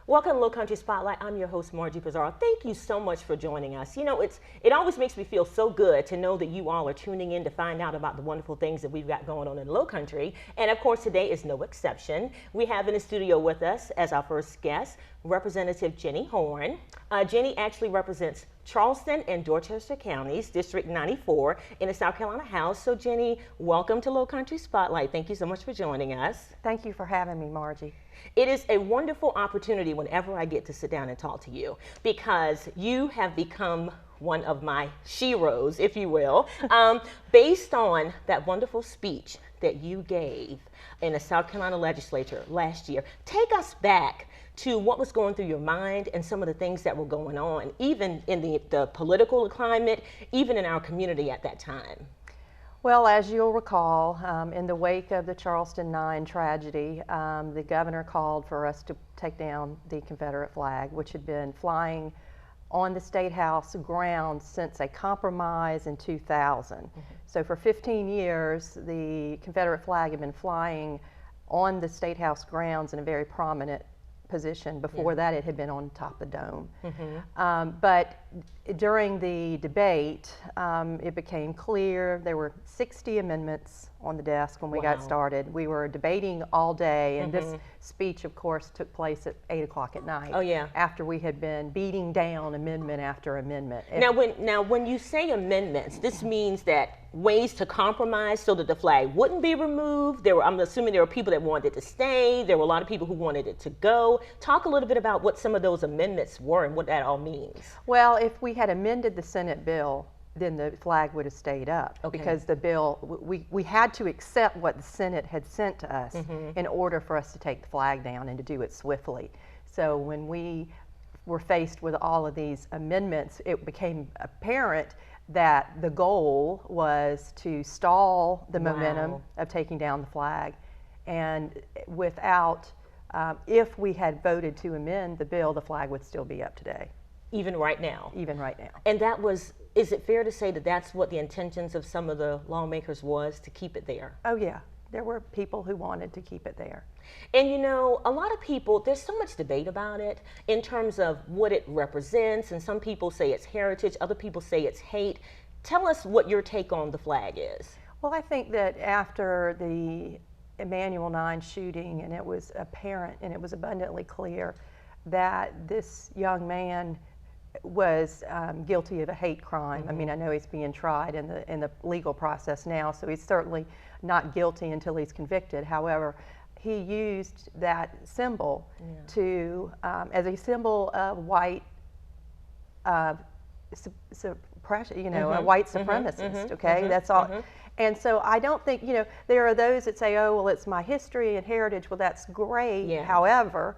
Welcome to Low Country Spotlight. I'm your host, Margie Pizarro. Thank you so much for joining us. You know, it always makes me feel so good to know that you all are tuning in to find out about the wonderful things that we've got going on in the Low Country. And of course, today is no exception. We have in the studio with us as our first guest, Representative Jenny Horn. Jenny actually represents Charleston and Dorchester counties, District 94, in the South Carolina House. So Jenny, welcome to Low Country Spotlight. Thank you so much for joining us. Thank you for having me, Margie. It is a wonderful opportunity whenever I get to sit down and talk to you, because you have become one of my sheroes, if you will, based on that wonderful speech that you gave in the South Carolina legislature last year. Take us back to what was going through your mind and some of the things that were going on, even in the political climate, even in our community at that time. Well, as you'll recall, in the wake of the Charleston 9 tragedy, the governor called for us to take down the Confederate flag, which had been flying on the State House grounds since a compromise in 2000. Mm-hmm. So for 15 years, the Confederate flag had been flying on the State House grounds in a very prominent position. Before that, it had been on top of the dome. Mm-hmm. But during the debate, it became clear there were 60 amendments on the desk when we got started. We were debating all day, and this speech, of course, took place at 8 o'clock at night. Oh, yeah. After we had been beating down amendment after amendment. Now, when you say amendments, this means that ways to compromise so that the flag wouldn't be removed. I'm assuming there were people that wanted it to stay. There were a lot of people who wanted it to go. Talk a little bit about what some of those amendments were and what that all means. Well, if we had amended the Senate bill, then the flag would have stayed up, because the bill, we had to accept what the Senate had sent to us in order for us to take the flag down and to do it swiftly. So when we were faced with all of these amendments, it became apparent that the goal was to stall the momentum of taking down the flag. And without, if we had voted to amend the bill, the flag would still be up today. Even right now? Even right now. And that was, is it fair to say that that's what the intentions of some of the lawmakers was, to keep it there? Oh yeah, there were people who wanted to keep it there. And you know, a lot of people, there's so much debate about it in terms of what it represents, and some people say it's heritage, other people say it's hate. Tell us what your take on the flag is. Well, I think that after the Emanuel 9 shooting, and it was apparent and it was abundantly clear that this young man was guilty of a hate crime. I mean, I know he's being tried in the legal process now, so he's certainly not guilty until he's convicted. However, he used that symbol to as a symbol of white suppression, you know, a white supremacist. Okay, that's all. And so I don't think, you know, there are those that say, oh, well, it's my history and heritage. Well, that's great. However,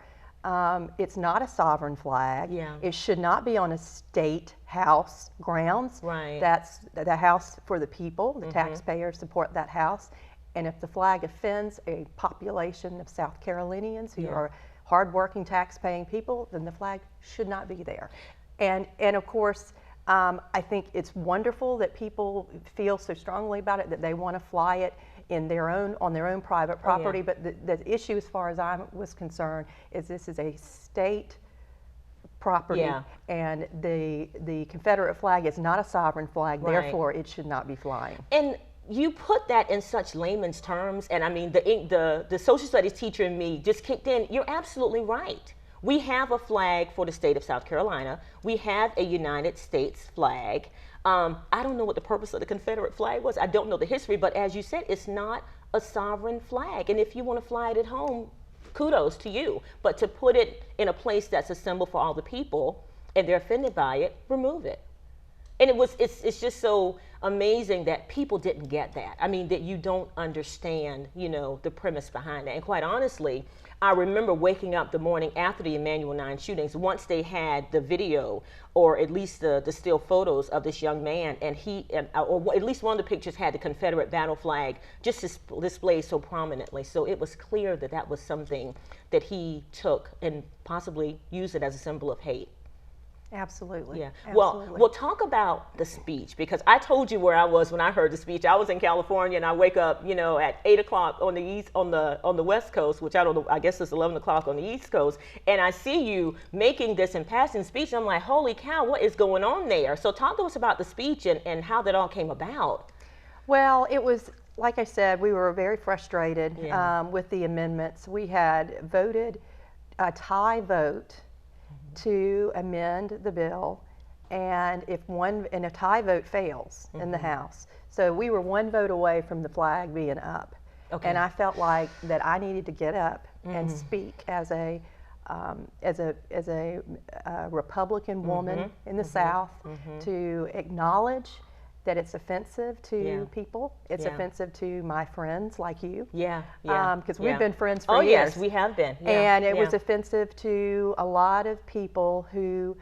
it's not a sovereign flag. It should not be on a state house grounds. That's the house for the people. The taxpayers support that house. And if the flag offends a population of South Carolinians who are hardworking, tax-paying people, then the flag should not be there. And of course, I think it's wonderful that people feel so strongly about it that they want to fly it on their own private property. But the issue, as far as I was concerned, is this is a state property, and the Confederate flag is not a sovereign flag. Therefore, it should not be flying. And you put that in such layman's terms, and I mean, the social studies teacher in me just kicked in. You're absolutely right. We have a flag for the state of South Carolina. We have a United States flag. I don't know what the purpose of the Confederate flag was. I don't know the history, but as you said, it's not a sovereign flag. And if you want to fly it at home, kudos to you. But to put it in a place that's a symbol for all the people and they're offended by it, remove it. And it's just so amazing that people didn't get that. I mean, that you don't understand, you know, the premise behind that. And quite honestly, I remember waking up the morning after the Emanuel 9 shootings, once they had the video, or at least the still photos of this young man, and or at least one of the pictures had the Confederate battle flag just displayed so prominently. So it was clear that that was something that he took and possibly used it as a symbol of hate. Absolutely. Yeah. Absolutely. Well, talk about the speech, because I told you where I was when I heard the speech. I was in California, and I wake up, you know, at 8 o'clock on the east, on the West Coast, which I don't know. I guess it's 11 o'clock on the East Coast, and I see you making this impassioned speech. And I'm like, holy cow, what is going on there? So talk to us about the speech and how that all came about. Well, it was, like I said, we were very frustrated with the amendments. We had voted a tie vote to amend the bill, and if a tie vote fails in the House, so we were one vote away from the flag being up, and I felt like that I needed to get up and speak as a Republican woman in the South to acknowledge that it's offensive to people. It's offensive to my friends like you. Because we've been friends for years. Oh yes, we have been. And it was offensive to a lot of people who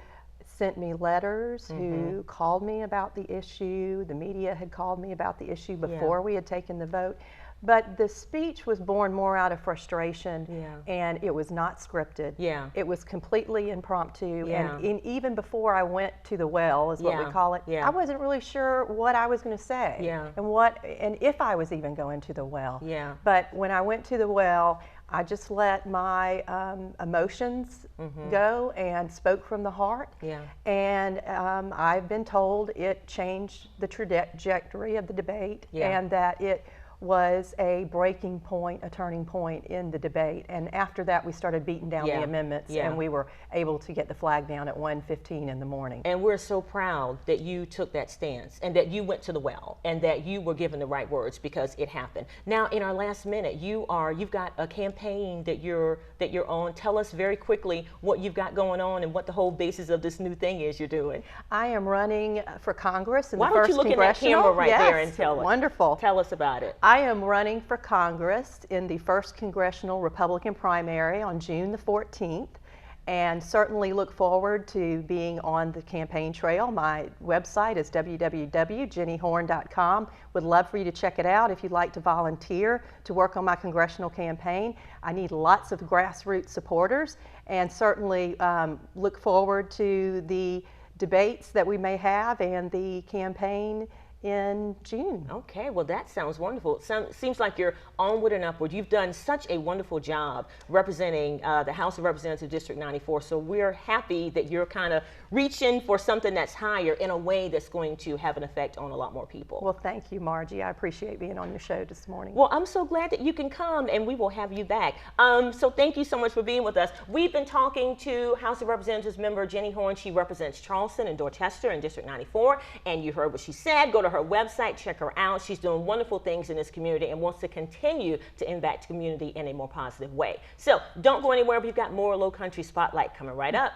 sent me letters, who called me about the issue. The media had called me about the issue before we had taken the vote. But the speech was born more out of frustration, and it was not scripted. It was completely impromptu, and even before I went to the well, is what we call it, I wasn't really sure what I was going to say, and if I was even going to the well. But when I went to the well, I just let my emotions go and spoke from the heart. And I've been told it changed the trajectory of the debate, and that it was a breaking point, a turning point in the debate. And after that, we started beating down the amendments, and we were able to get the flag down at 1:15 in the morning. And we're so proud that you took that stance, and that you went to the well, and that you were given the right words, because it happened. Now, in our last minute, you've got a campaign that you're on. Tell us very quickly what you've got going on and what the whole basis of this new thing is you're doing. I am running for Congress in the first congressional. Why don't you look at that camera right there and tell us? Wonderful. Tell us about it. I am running for Congress in the 1st Congressional Republican primary on June the 14th, and certainly look forward to being on the campaign trail. My website is www.jennyhorn.com. Would love for you to check it out if you'd like to volunteer to work on my congressional campaign. I need lots of grassroots supporters, and certainly look forward to the debates that we may have and the campaign in June. Okay, well that sounds wonderful. It seems like you're onward and upward. You've done such a wonderful job representing the House of Representatives District 94, so we're happy that you're kind of reaching for something that's higher in a way that's going to have an effect on a lot more people. Well, thank you, Margie. I appreciate being on your show this morning. Well, I'm so glad that you can come, and we will have you back. So thank you so much for being with us. We've been talking to House of Representatives member Jenny Horn. She represents Charleston and Dorchester in District 94, and you heard what she said. Go to her website, check her out. She's doing wonderful things in this community and wants to continue to impact the community in a more positive way. So don't go anywhere. We've got more Low Country Spotlight coming right up.